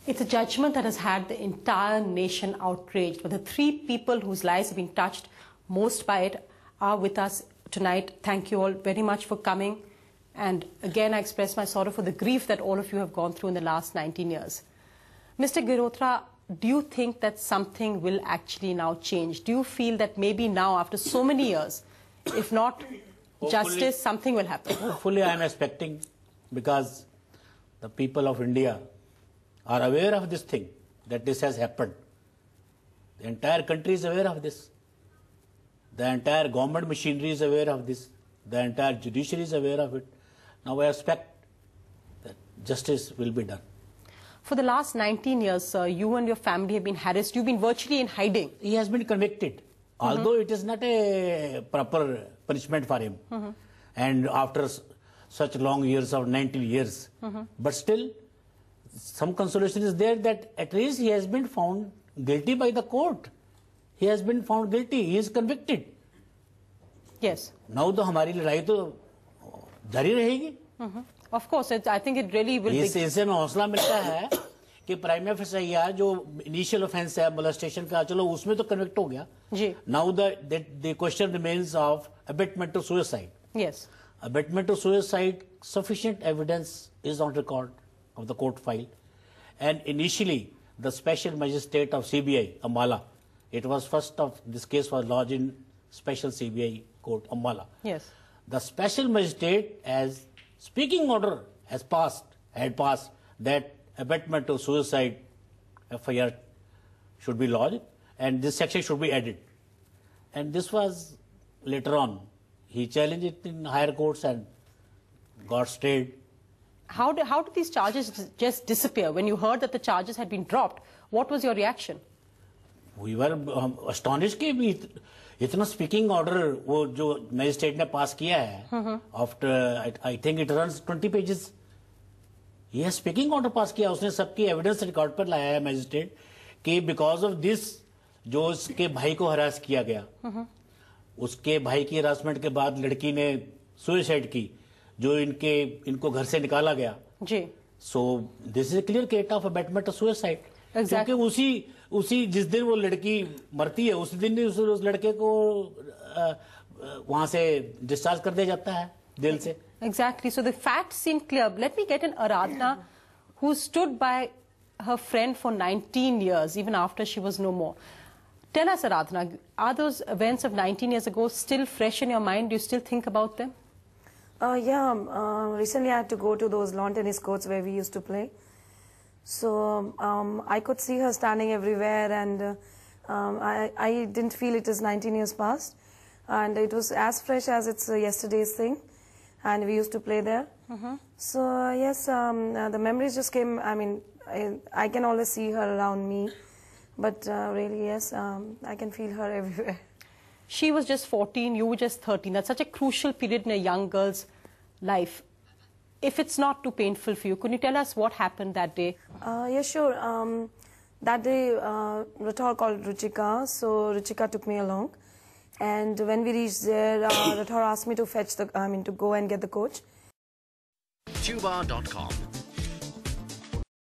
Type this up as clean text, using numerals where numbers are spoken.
It's a judgment that has had the entire nation outraged, but the three people whose lives have been touched most by it are with us tonight. Thank you all very much for coming. And again, I express my sorrow for the grief that all of you have gone through in the last 19 years. Mr. Girotra, do you think that something will actually now change? Do you feel that maybe now, after so many years, if not justice, something will happen? Hopefully, I am expecting, because the people of India are aware of this thing, that this has happened. The entire country is aware of this. The entire government machinery is aware of this. The entire judiciary is aware of it. Now I expect that justice will be done. For the last 19 years, sir, you and your family have been harassed. You've been virtually in hiding. He has been convicted, although it is not a proper punishment for him. And after such long years of 19 years, but still, some consolation is there that at least he has been found guilty by the court. He has been found guilty. He is convicted. Yes. Now तो हमारी लड़ाई तो जारी रहेगी. Of course, I think it really will be. इससे हमें हौसला मिलता है कि प्राइम फेसिया जो इनिशियल ऑफेंस है मोलेस्टेशन का, चलो उसमें तो कन्विक्ट हो गया. जी. Now the question remains of abetment to suicide. Yes. Abetment to suicide, sufficient evidence is on record of the court file, and initially the special magistrate of CBI Ambala, it was first of this case was lodged in special CBI court Ambala. Yes. The special magistrate, as speaking order had passed that abetment to suicide FIR should be lodged and this section should be added, and this was later on he challenged it in higher courts and got stayed. How did these charges just disappear? When you heard that the charges had been dropped, what was your reaction? We were astonished कि भी इतना speaking order वो जो magistrate ने pass किया है, after I think it runs 20 pages. He has speaking order pass किया, उसने सबकी evidence record पर लाया है magistrate कि because of this जो उसके भाई को harass किया गया, उसके भाई की harassment के बाद लड़की ने suicide की, जो इनको घर से निकाला गया. जी. So this is a clear case of abetment to suicide. Exactly. क्योंकि उसी जिस दिन वो लड़की मरती है उसी दिन उस लड़के को वहां से डिस्चार्ज कर दिया जाता है जेल से. Exactly. So the facts seem clear. Let me get in Aradhana, who stood by her friend for 19 years, even after she was no more. Tell us, Aradhana, are those events of 19 years ago still fresh in your mind? Do you still think about them? Yeah. Recently I had to go to those lawn tennis courts where we used to play. So I could see her standing everywhere, and I didn't feel it is 19 years past, and it was as fresh as it's yesterday's thing, and we used to play there. So yes, the memories just came. I mean, I can always see her around me, but really yes, I can feel her everywhere. She was just 14, you were just 13. That's such a crucial period in a young girl's life. If it's not too painful for you, could you tell us what happened that day? Yeah, sure. That day, Rathore called Ruchika, so Ruchika took me along. And when we reached there, Rathore asked me to fetch to go and get the coach. Tuba.com